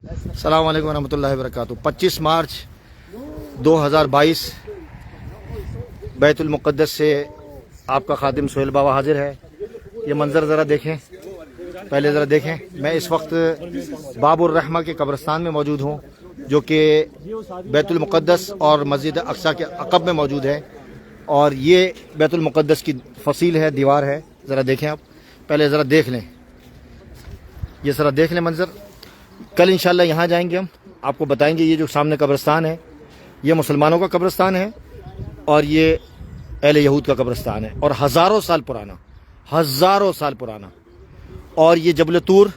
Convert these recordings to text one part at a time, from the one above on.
अस्सलाम वालेकुम रहमतुल्लाहि व बरकातुहू। 25 मार्च 2022 बैतुल मुक़द्दस से आपका खादिम सोहेल बाबा हाजिर है। ये मंज़र ज़रा देखें, पहले ज़रा देखें। मैं इस वक्त बाबुर रहमा के कब्रिस्तान में मौजूद हूँ, जो कि बैतुल मुक़द्दस और मस्जिद अक्सा के अक़ब में मौजूद है। और ये बैतुल मुक़द्दस की फसील है, दीवार है। ज़रा देखें आप, पहले ज़रा देख लें, ये ज़रा देख लें मंज़र। कल इंशाल्लाह यहाँ जाएंगे, हम आपको बताएंगे। ये जो सामने कब्रिस्तान है, ये मुसलमानों का कब्रिस्तान है और ये अहले यहूद का कब्रिस्तान है, और हज़ारों साल पुराना, हज़ारों साल पुराना। और ये जबल तूर,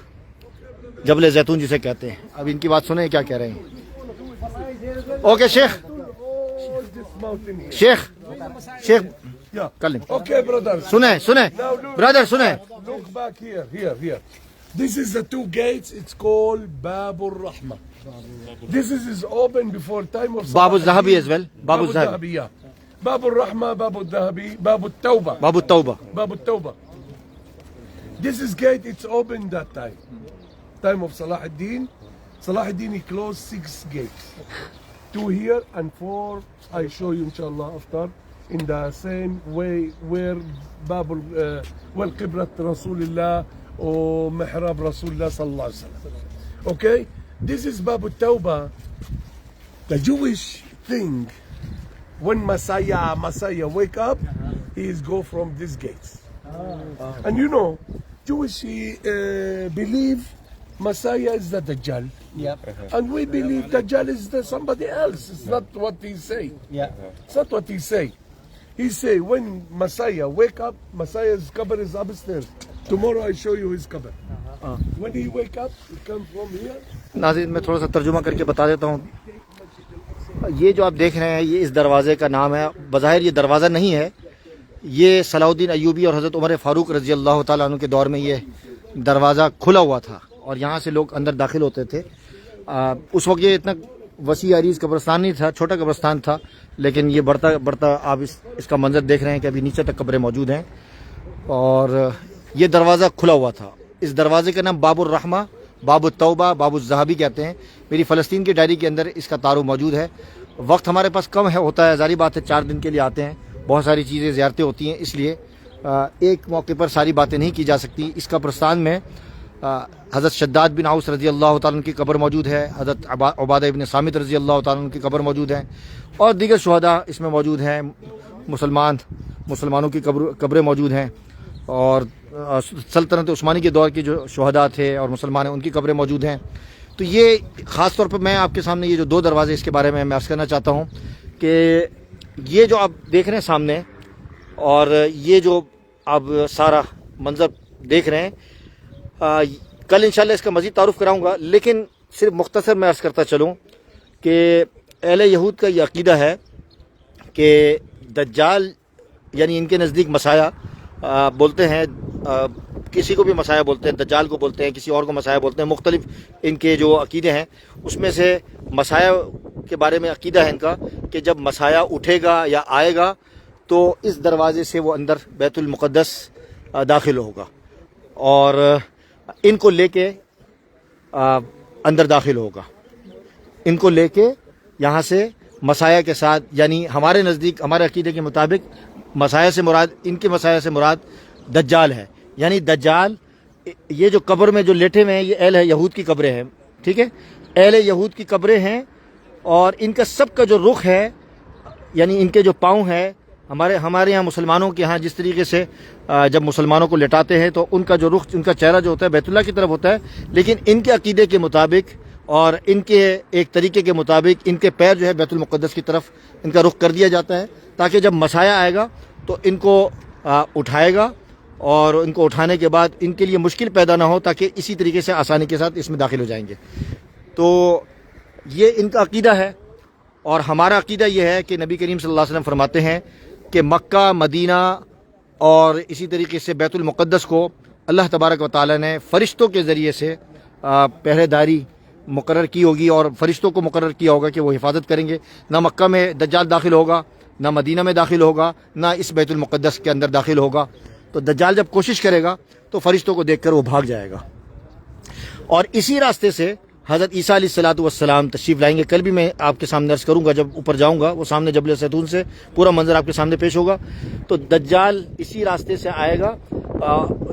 जबल जैतून जिसे कहते हैं। अब इनकी बात सुने क्या कह रहे हैं। ओके शेख, शेख शेख कर लें। Okay, brother. सुने सुने Now look, ब्रदर सुने। look back here. This is the two gates. It's called Babur Rahma. This is open before time of Babu Salah Dhahabi ad-Din. as well, Babu Dhahabi, yeah. Babur Rahma, Babu Dhahabi, Babu Tawbah. Babu Tawbah. Babu Tawbah. This is gate. It's open that time. Time of Salah ad-Din. Salah ad-Din he closed 6 gates. 2 here and 4. I show you inshallah after. In the same way where Babul well Qiblat Rasulullah or Mihrab Rasulullah sallallahu alaihi wasallam. Okay, this is Babu Tawbah. The Jewish thing, when Messiah wake up, he is go from these gates. And you know, Jewish believe Messiah is the Dajjal. Yep. And we believe Dajjal is somebody else. It's not what he say. Yeah. It's not what he say. He say when Messiah wake up, Messiah's cover is upstairs. Tomorrow I show you his cover. When he wake up, he come from here. नाज़रीन मैं थोड़ा सा तर्जुमा करके बता देता हूँ। ये जो आप देख रहे हैं, ये इस दरवाज़े का नाम है। बज़ाहिर ये दरवाज़ा नहीं है, ये सलाहुद्दीन अय्यूबी और हज़रत उमर फ़ारूक रज़ी अल्लाह ताला अन्हु के दौर में ये दरवाज़ा खुला हुआ था और यहाँ से लोग अंदर दाखिल होते थे। उस वक्त ये इतना वसी अरीज़ कब्रिस्तान नहीं था, छोटा कब्रिस्तान था। लेकिन ये बढ़ता बढ़ता आप इसका मंजर देख रहे हैं कि अभी नीचे तक कब्रें मौजूद हैं और ये दरवाज़ा खुला हुआ था। इस दरवाज़े का नाम बाबुर रहमा, बाबू तौबा, बाबू ज़हाबी कहते हैं। मेरी फ़लस्तीन की डायरी के अंदर इसका तारुफ मौजूद है। वक्त हमारे पास कम है, होता है, ज़ाहिर बात है, 4 दिन के लिए आते हैं, बहुत सारी चीज़ें ज़ियारतें होती हैं, इसलिए एक मौके पर सारी बातें नहीं की जा सकती। इस कब्रिस्तान में हज़रत शद्दाद बिन औस रज़ी अल्लाह ताला की कब्र मौजूद है, हज़रत उबादा इब्न सामित रज़ी अल्लाह ताला की कब्र मौजूद है और दीगर शुहदा इसमें मौजूद हैं। मुसलमानों की कब्रें मौजूद हैं और सल्तनत उस्मानी के दौर के जो शुहदा थे और मुसलमान हैं उनकी कब्रें मौजूद हैं। तो ये ख़ास तौर पर मैं आपके सामने ये जो 2 दरवाज़े, इसके बारे में मैं अर्ज़ करना चाहता हूँ कि ये जो आप देख रहे हैं सामने और ये जो आप सारा मंज़र देख रहे हैं, कल इंशाल्लाह इसका मज़ीद तारुफ कराऊंगा। लेकिन सिर्फ मुख्तसर मैं अर्ज़ करता चलूँ कि अहले यहूद का ये अक़ीदा है कि दज्जाल यानी इनके नज़दीक मसाया बोलते हैं, किसी को भी मसाया बोलते हैं, दज्जाल को बोलते हैं, किसी और को मसाया बोलते हैं। मुख्तलिफ इनके जो अक़ीदे हैं उसमें से मसाया के बारे में अक़ीदा है इनका कि जब मसाया उठेगा या आएगा तो इस दरवाज़े से वो अंदर बैतुल मुक़द्दस दाखिल होगा और इनको लेके अंदर दाखिल होगा। इनको लेके यहाँ से मसाया के साथ, यानी हमारे नज़दीक, हमारे अक़ीदे के मुताबिक मसाया से मुराद, इनके मसाया से मुराद दज्जाल है। यानी दज्जाल ये जो कब्र में जो लेटे हुए हैं, ये अहले यहूद की कब्रें हैं, ठीक है, अहले यहूद की कब्रें हैं। और इनका सब का जो रुख है, यानी इनके जो पाँव हैं, हमारे यहाँ मुसलमानों के यहाँ जिस तरीके से जब मुसलमानों को लेटाते हैं तो उनका जो रुख, उनका चेहरा जो होता है बैतुल्लाह की तरफ होता है। लेकिन इनके अक़ीदे के मुताबिक और इनके एक तरीके के मुताबिक इनके पैर जो है बैतुल मुक़द्दस की तरफ इनका रुख कर दिया जाता है, ताकि जब मसाया आएगा तो इनको उठाएगा और इनको उठाने के बाद इनके लिए मुश्किल पैदा ना हो, ताकि इसी तरीके से आसानी के साथ इसमें दाखिल हो जाएंगे। तो ये इनका अक़ीदा है। और हमारा अक़ीदा ये है कि नबी करीम सल्लल्लाहु अलैहि वसल्लम फरमाते हैं कि मक्का, मदीना और इसी तरीके से बैतुल मुक़द्दस को अल्लाह तबारक व तआला ने फ़रिश्तों के ज़रिए से पहरेदारी मुकर्रर की होगी और फ़रिश्तों को मुकर्रर किया होगा कि वो हिफाजत करेंगे। ना मक्का में दज्जाल दाखिल होगा, ना मदीना में दाखिल होगा, ना इस बैतुल मुक़द्दस के अंदर दाखिल होगा। तो दज्जाल जब कोशिश करेगा तो फ़रिश्तों को देखकर वो भाग जाएगा। और इसी रास्ते से حضرت عیسیٰ علیہ الصلوۃ والسلام تشریف لائیں گے. کل بھی میں آپ کے سامنے عرض کروں گا جب اوپر جاؤں گا, وہ سامنے جبل زیتون سے پورا منظر آپ کے سامنے پیش ہوگا. تو دجال اسی راستے سے آئے گا,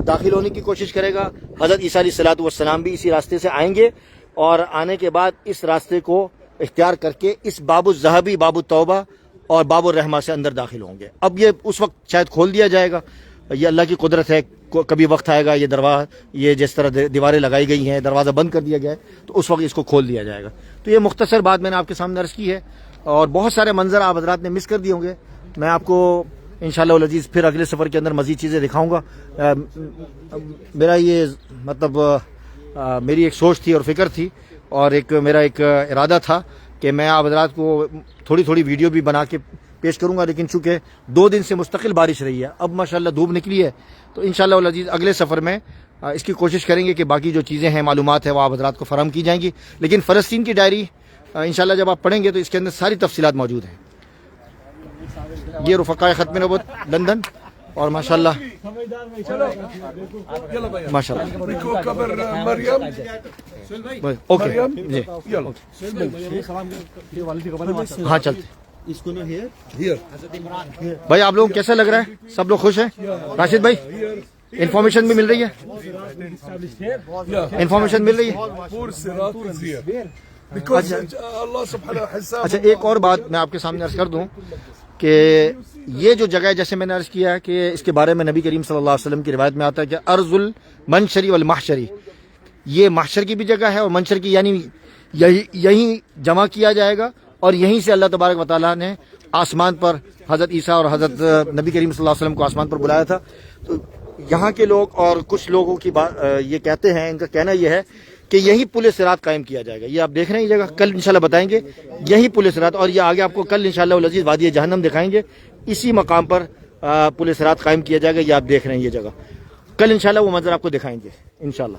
داخل ہونے کی کوشش کرے گا. حضرت عیسیٰ علیہ الصلوۃ والسلام بھی اسی راستے سے آئیں گے, اور آنے کے بعد اس راستے کو اختیار کر کے اس باب الذہبی, باب التوبہ اور باب الرحمہ سے اندر داخل ہوں گے. اب یہ اس وقت شاید کھول دیا جائے گا, یہ اللہ کی قدرت ہے. کبھی وقت آئے گا یہ دروازہ, یہ جس طرح دیواریں لگائی گئی ہیں, دروازہ بند کر دیا گیا ہے, تو اس وقت اس کو کھول دیا جائے گا. تو یہ مختصر بات میں نے آپ کے سامنے عرض کی ہے, اور بہت سارے منظر آپ حضرات نے مس کر دیے ہوں گے. میں آپ کو انشاءاللہ العزیز پھر اگلے سفر کے اندر مزید چیزیں دکھاؤں گا. میرا یہ مطلب میری ایک سوچ تھی اور فکر تھی, اور میرا ایک ارادہ تھا کہ میں آپ حضرات کو تھوڑی تھوڑی ویڈیو بھی بنا کے پیش کروں گا, لیکن چونکہ 2 دن سے مستقل بارش رہی ہے, اب ماشاءاللہ دھوپ نکلی ہے, تو انشاءاللہ العزیز اگلے سفر میں اس کی کوشش کریں گے کہ باقی جو چیزیں ہیں, معلومات ہیں, وہ آپ حضرات کو فراہم کی جائیں گی. لیکن فلسطین کی ڈائری انشاءاللہ جب آپ پڑھیں گے تو اس کے اندر ساری تفصیلات موجود ہیں. یہ رفقائے ختم نبوت لندن, اور ماشاءاللہ ماشاءاللہ دیکھو قبر مریم. اوکے مریم جی, يلا ہاں چلتے. here بھائی آپ لوگ کیسا لگ رہا ہے, سب لوگ خوش ہیں؟ راشد بھائی انفارمیشن بھی مل رہی ہے, انفارمیشن مل رہی ہے. poor sirat is here because Allah subhanahu حساب. اچھا ایک اور بات میں آپ کے سامنے عرض کر دوں کہ یہ جو جگہ ہے, جیسے میں نے عرض کیا ہے کہ اس کے بارے میں نبی کریم صلی اللہ علیہ وسلم کی روایت میں آتا ہے کہ ارض المنشری والمحشری, یہ محشر کی بھی جگہ ہے اور منشر کی, یعنی یہیں جمع کیا جائے گا, اور یہیں سے اللہ تبارک و تعالیٰ نے آسمان پر حضرت عیسیٰ اور حضرت نبی کریم صلی اللہ علیہ وسلم کو آسمان پر بلایا تھا. تو یہاں کے لوگ اور کچھ لوگوں کی بات یہ کہتے ہیں, ان کا کہنا یہ ہے کہ یہی پل صراط قائم کیا جائے گا. یہ آپ دیکھ رہے ہیں یہ جگہ, کل انشاءاللہ بتائیں گے یہی پل صراط, اور یہ آگے آپ کو کل انشاءاللہ العزیز وادی جہنم دکھائیں گے. اسی مقام پر پل صراط قائم کیا جائے گا. یہ آپ دیکھ رہے ہیں یہ جگہ, کل انشاءاللہ وہ منظر آپ کو دکھائیں گے انشاءاللہ.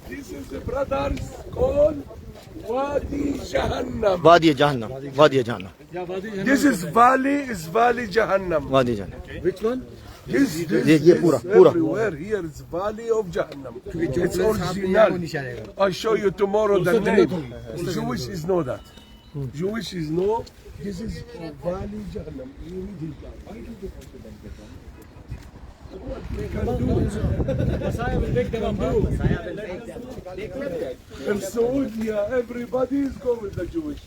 This is the brothers called Wadi Jahannam. وادی جہنم, وادی جہنم, This is Valley Jahannam. وادی جہنم. Which one? This یہ پورا پورا everywhere here is Valley of Jahannam. It's original. I'll show you tomorrow the name. Jewish is know that. Jewish is know. This is Valley Jahannam. Messiah will make them humble. In Saudi, everybody is going with the Jewish.